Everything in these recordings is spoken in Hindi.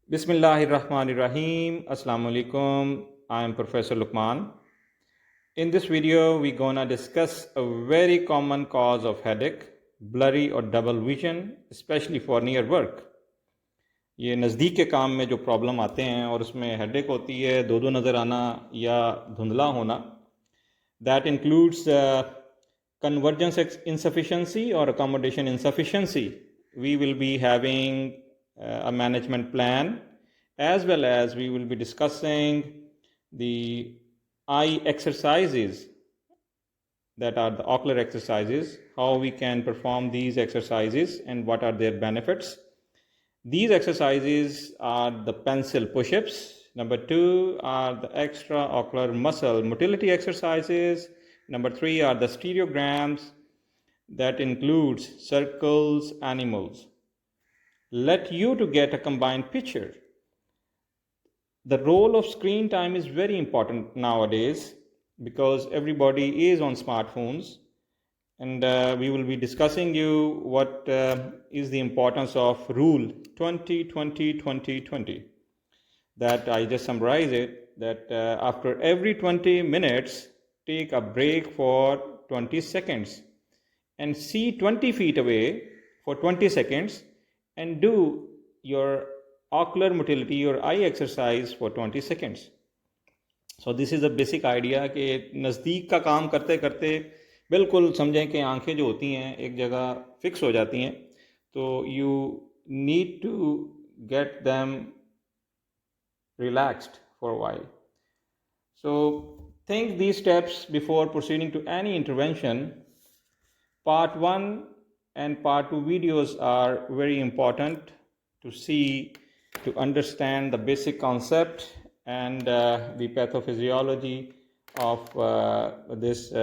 Bismillahirrahmanirrahim. Assalamu alaikum. I am Professor Lukman. In this video, we're gonna discuss a very common cause of headache, blurry or double vision, especially for near work. ये नज़दीक के काम में जो प्रॉब्लम आते हैं और उसमें हेडेक होती है, दो नज़र आना या धुंधला होना. That includes convergence insufficiency or accommodation insufficiency. We will be having a management plan, as well as we will be discussing the eye exercises, that are the ocular exercises, how we can perform these exercises and what are their benefits. These exercises are the pencil push-ups. Number 2 are the extraocular muscle motility exercises. Number 3 are the stereograms, that includes circles, animals. Let you to get a combined picture. The role of screen time is very important nowadays because everybody is on smartphones, and we will be discussing you what is the importance of rule 20-20-20-20. That I just summarize it, that after every 20 minutes, take a break for 20 seconds and see 20 feet away for 20 seconds and do your ocular motility, your eye exercise for 20 seconds. So this is a basic idea कि नज़दीक का काम करते करते बिल्कुल समझें कि आंखें जो होती हैं एक जगह फिक्स हो जाती हैं, तो you need to get them relaxed for a while. So think these steps before proceeding to any intervention. Part 1 and part 2 videos are very important to see, to understand the basic concept and the pathophysiology of this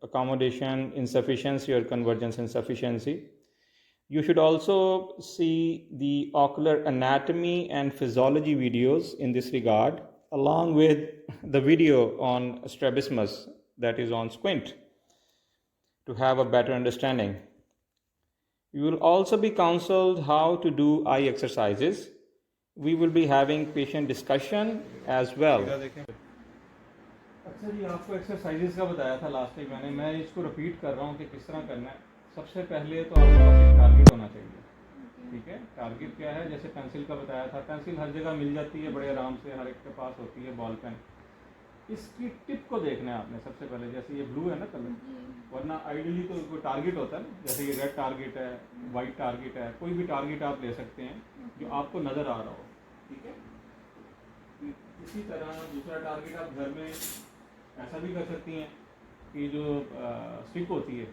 accommodation insufficiency or convergence insufficiency. You should also see the ocular anatomy and physiology videos in this regard, along with the video on strabismus, that is on squint, to have a better understanding. You will also be counseled how to do eye exercises. We will be having patient discussion as well. अच्छा जी, आपको एक्सरसाइजेस का बताया था लास्ट टाइम मैं इसको रिपीट कर रहा हूँ कि किस तरह करना है. सबसे पहले तो आपके पास एक टारगेट होना चाहिए. ठीक है, टारगेट क्या है? जैसे पेंसिल का बताया था, पेंसिल हर जगह मिल जाती है बड़े आराम से, हर एक के पास होती है बॉल पेन. इसकी टिप को देखना है आपने सबसे पहले. जैसे ये ब्लू है ना कलर, वरना आइडियली तो कोई टारगेट होता है, जैसे ये रेड टारगेट है, वाइट टारगेट है, कोई भी टारगेट आप ले सकते हैं जो आपको नज़र आ रहा हो. ठीक है, इसी तरह दूसरा टारगेट आप घर में ऐसा भी कर सकती हैं कि जो स्टिक होती है,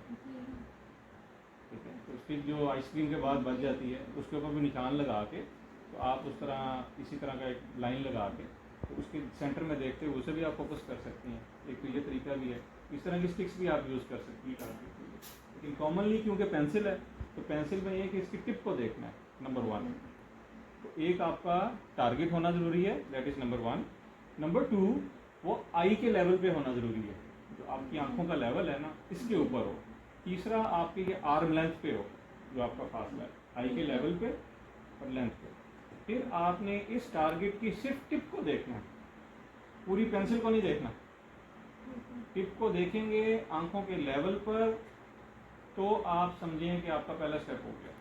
ठीक है, तो स्टिक जो आइसक्रीम के बाद बच जाती है उसके ऊपर भी निशान लगा के, तो आप उस तरह इसी तरह का एक लाइन लगा के तो उसके सेंटर में देखते हुए उसे भी आप फोकस कर सकती हैं. एक तो ये तरीका भी है. इस तरह की स्टिक्स भी आप यूज़ कर सकती हैं टारगेट के लिए. लेकिन कॉमनली क्योंकि पेंसिल है, तो पेंसिल में ये कि इसकी टिप को देखना है, नंबर 1. तो एक आपका टारगेट होना ज़रूरी है, दैट इज़ नंबर 1. नंबर 2, वो आई के लेवल पे होना ज़रूरी है. जो आपकी आंखों का लेवल है ना, इसके ऊपर हो. तीसरा, आपके ये आर्म लेंथ पे हो, जो आपका फासला है आई के लेवल पे और लेंथ पे. फिर आपने इस टारगेट की सिर्फ टिप को देखना है, पूरी पेंसिल को नहीं देखना. टिप को देखेंगे आंखों के लेवल पर, तो आप समझें कि आपका पहला स्टेप हो गया.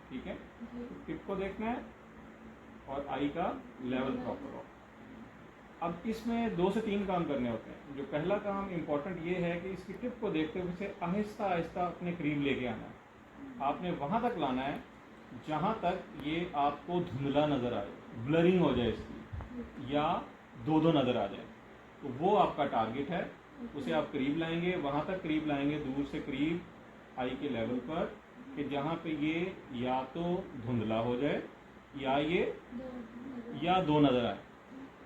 ठीक है, तो टिप को देखना है और आई का लेवल प्रॉपर हो. अब इसमें 2 से 3 काम करने होते हैं. जो पहला काम इम्पोर्टेंट ये है कि इसकी टिप को देखते हुए इसे आहिस्ता आहिस्ता अपने करीब लेके आना है. आपने वहाँ तक लाना है जहाँ तक ये आपको धुंधला नज़र आए, ब्लरिंग हो जाए इसकी, या दो नज़र आ जाए. तो वो आपका टारगेट है. उसे आप करीब लाएंगे, वहाँ तक करीब लाएंगे, दूर से करीब आई के लेवल पर, कि जहाँ पे ये या तो धुंधला हो जाए या ये या दो नज़र आए.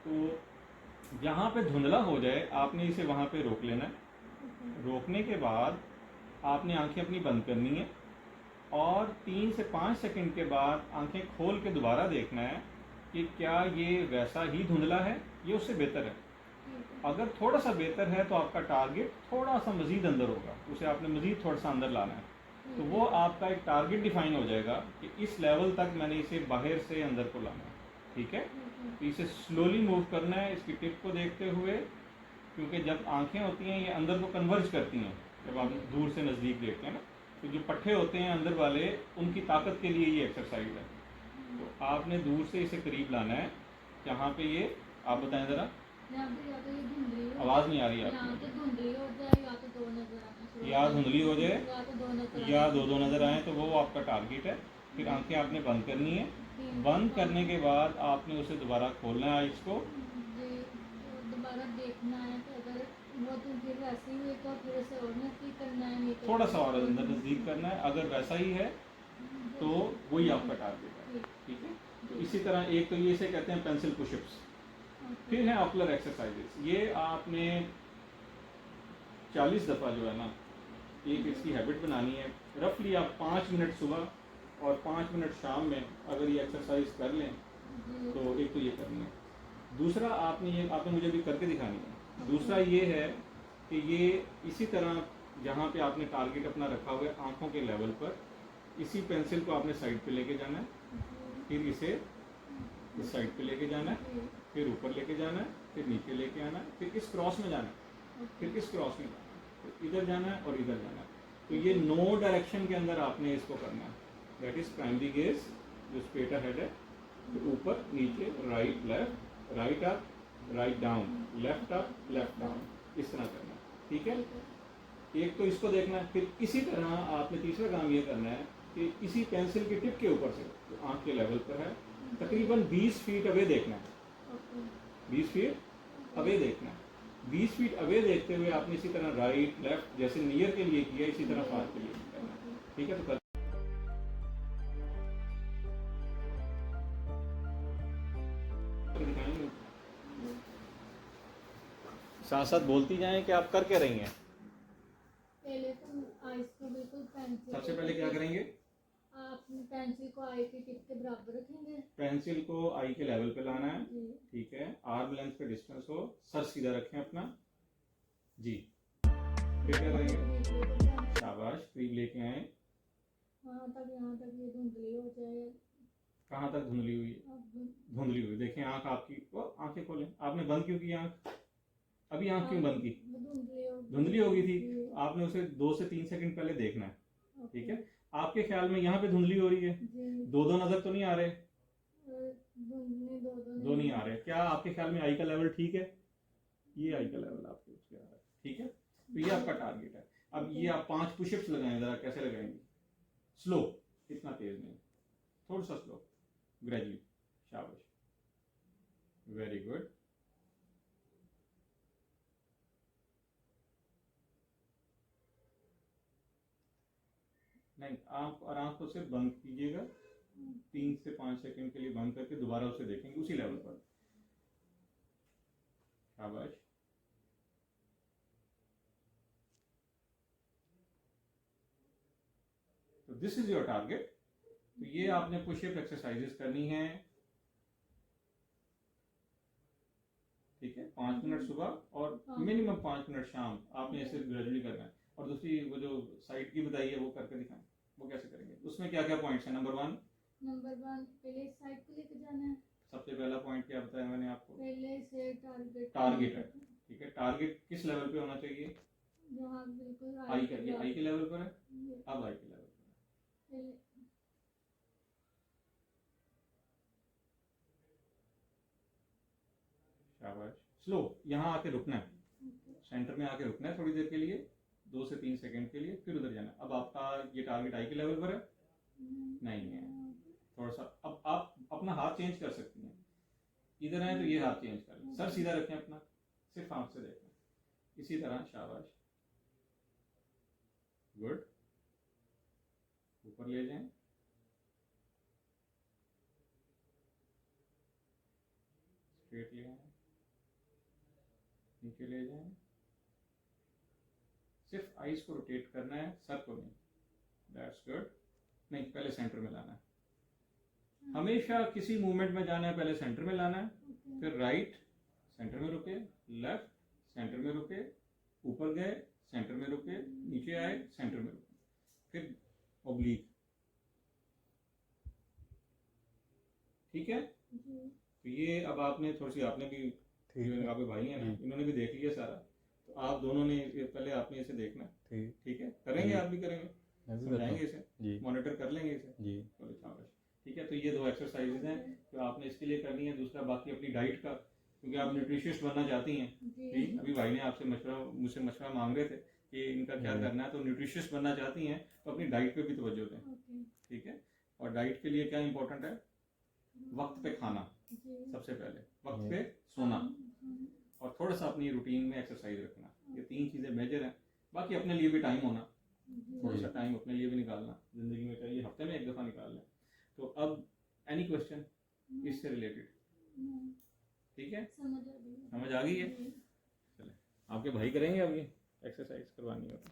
तो जहाँ पे धुंधला हो जाए आपने इसे वहाँ पे रोक लेना है. रोकने के बाद आपने आंखें अपनी बंद करनी है और 3 से 5 सेकंड के बाद आंखें खोल के दोबारा देखना है कि क्या ये वैसा ही धुंधला है, ये उससे बेहतर है. अगर थोड़ा सा बेहतर है तो आपका टारगेट थोड़ा सा मज़ीद अंदर होगा, उसे आपने मज़ीद थोड़ा सा अंदर लाना है. तो वो आपका एक टारगेट डिफाइन हो जाएगा कि इस लेवल तक मैंने इसे बाहर से अंदर को लाना है. ठीक है। तो इसे स्लोली मूव करना है इसकी टिप को देखते हुए, क्योंकि जब आंखें होती हैं ये अंदर को कन्वर्ज करती हैं, जब आप दूर से नज़दीक देखते हैं ना, तो जो पट्टे होते हैं अंदर वाले उनकी ताकत के लिए ये एक्सरसाइज है। तो आपने दूर से इसे करीब लाना है, जहाँ पे ये, आप बताएं ज़रा, आवाज़ नहीं आ रही है आपकी, या धुंधली हो जाए या दो नज़र आए, तो वो आपका टारगेट है। फिर आंखें आपने बंद करनी है, बंद करने के बाद आपने उसे दोबारा खोलना है आइस को, दोबारा देखना है कि अगर वो तो फिर वैसे ही हुई तो फिर उसे और नज़दीक करना है, नहीं तो थोड़ा सा और अंदर नज़दीक करना है। अगर वैसा ही है तो वही आपका टारगेट है, ठीक है। तो इसी तरह एक तो ये इसे कहते हैं पेंसिल पुशअप्स। फिर है ऑकुलर एक्सरसाइजेस। ये आपने 40 दफ़ा जो है ना, एक इसकी हैबिट बनानी है। रफली आप 5 मिनट सुबह और 5 मिनट शाम में अगर ये एक्सरसाइज कर लें तो एक तो ये करनी है। दूसरा आपने मुझे भी करके दिखानी है। दूसरा ये है कि ये इसी तरह जहाँ पे आपने टारगेट अपना रखा हुआ है आँखों के लेवल पर, इसी पेंसिल को आपने साइड पे लेके जाना है, फिर इसे इस साइड पे लेके जाना है, फिर ऊपर लेके जाना है, फिर नीचे लेके आना है, फिर इस क्रॉस में जाना है, फिर इस क्रॉस में जाना है, तो इधर जाना है और इधर जाना है। तो ये 9 डायरेक्शन के अंदर आपने इसको करना है। दैट इज प्राइमरी गेज, जो स्ट्रेटर हेड है, तो ऊपर नीचे, right left, right up, write down, left up, left down, इस तरह करना है, ठीक है। एक तो इसको देखना है। फिर इसी तरह आपने तीसरा काम ये करना है कि इसी पेंसिल की टिप के ऊपर से, जो आँख के लेवल पर है, तकरीबन 20 फीट अवे देखना है। 20 फीट अवे देखना है। 20 फीट अवे देखते हुए आपने इसी तरह राइट लेफ्ट, जैसे नियर के लिए किया, इसी तरह फार के लिए करना है, ठीक है। तो साथ साथ बोलती जाएं कि आप कर क्या रही हैं। पहले तो आइस को बिल्कुल पेंसिल, सबसे पहले क्या करेंगे, आप पेंसिल को आई की टिप के बराबर रखेंगे, पेंसिल को आई के लेवल पे लाना है, ठीक है। आर्म लेंथ पे डिस्टेंस हो, सर सीधा रखें अपना जी। फिर क्या करेंगे, शाबाश, करीब लेके आए, यहाँ तक ये धुंधली हो जाए। कहाँ तक धुंधली हुई है, धुंधली हुई। देखें आंख आपकी, वो आंखें खोलें। आपने बंद क्यों की आंख, अभी आंख क्यों बंद की, धुंधली हो गई थी। आपने उसे 2 से 3 सेकंड पहले देखना है, ठीक है। आपके ख्याल में यहाँ पे धुंधली हो रही है, दो नजर तो नहीं आ रहे, दो नहीं आ रहे। क्या आपके ख्याल में आई का लेवल ठीक है, ये आई का लेवल आपके उसके आ रहा है, ठीक है। तो ये आपका टारगेट है। अब ये आप 5 पुशअप्स लगाएं, जरा कैसे लगाएंगे, स्लो, इतना तेज नहीं, थोड़ा सा स्लो, ग्रेजुअली, शाबाश, वेरी गुड। नहीं, आंख और आंख को सिर्फ बंद कीजिएगा, 3 से 5 सेकंड के लिए बंद करके दोबारा उसे देखेंगे उसी लेवल पर, शाबाश। तो दिस इज योर टारगेट। तो ये आपने पुशअप एक्सरसाइजेस करनी है, ठीक है। 5 मिनट सुबह और मिनिमम 5 मिनट शाम, आपने ऐसे ग्रेजुअली करना है। और दूसरी वो जो साइड की बताई है वो करके दिखाएं, वो कैसे करेंगे, उसमें क्या क्या पॉइंट्स हैं। नंबर वन, पहले साइड को लेकर जाना है। सबसे पहला पॉइंट क्या बताया मैंने आपको, पहले से टारगेट है, ठीक है। टारगेट किस लेवल पे होना चाहिए, जहाँ बिल्कुल आई का, ये आई के लेवल पर है, अब आई के लेवल पर है। शाबाश, स्लो, यहाँ आके रुकना है, सेंटर में आके रुकना है थोड़ी देर के लिए, 2 से 3 सेकंड के लिए, फिर उधर जाना है। अब आपका ये टारगेट आई के लेवल पर है, नहीं है, थोड़ा सा। अब आप अपना हाथ चेंज कर सकती हैं, इधर आए तो ये हाथ चेंज कर लें, सर सीधा रखें अपना, सिर्फ आंख से देखें, इसी तरह, शाबाश, गुड। ऊपर ले जाएं, स्ट्रेट ले आए, नीचे ले जाएं, सिर्फ आईज को रोटेट करना है, सर को नहीं, दैट्स गुड। नहीं, पहले सेंटर में लाना है, हमेशा किसी मूवमेंट में जाना है, पहले सेंटर में लाना है, फिर राइट, सेंटर में रुके, लेफ्ट, सेंटर में रुके, ऊपर गए, सेंटर में रुके, नीचे आए, सेंटर में रुके, फिर ओब्लीक, ठीक है। जी तो ये अब आपने थोड़ी सी, आपने भी, ठीक है आपके भाई हैं ना, जी। इन्होंने भी देख लिया सारा, तो आप दोनों ने पहले आपने इसे देखना है, ठीक ठीक है, करेंगे, जी। आप भी करेंगे, मैं भी करता समझाएंगे हूँ इसे, जी मॉनिटर कर लेंगे इसे, जी चलो शाबाश। ठीक है, तो ये 2 एक्सरसाइजेज हैं जो आपने इसके लिए करनी है। दूसरा बाकी अपनी डाइट का, क्योंकि आप न्यूट्रिशियस्ट बनना चाहती हैं, जी ठीक, अभी भाई ने आपसे मुझसे मशवरा मांग रहे थे कि इनका क्या करना है, तो न्यूट्रिशियस्ट बनना चाहती हैं तो अपनी डाइट पे भी तवज्जो दें, ओके ठीक है। और डाइट के लिए क्या इंपॉर्टेंट है, वक्त पे खाना, जी सबसे पहले वक्त पे सोना, और थोड़ा सा अपनी रूटीन में एक्सरसाइज रखना, ये 3 चीज़ें मेजर हैं। बाकी अपने लिए भी टाइम होना, थोड़ा सा टाइम अपने लिए भी निकालना ज़िंदगी में चाहिए, हफ्ते में 1 दफ़ा निकाल लें। तो अब एनी क्वेश्चन इससे रिलेटेड, ठीक है, समझ आ गई है। चले, आपके भाई करेंगे अब ये एक्सरसाइज करवानी होगी।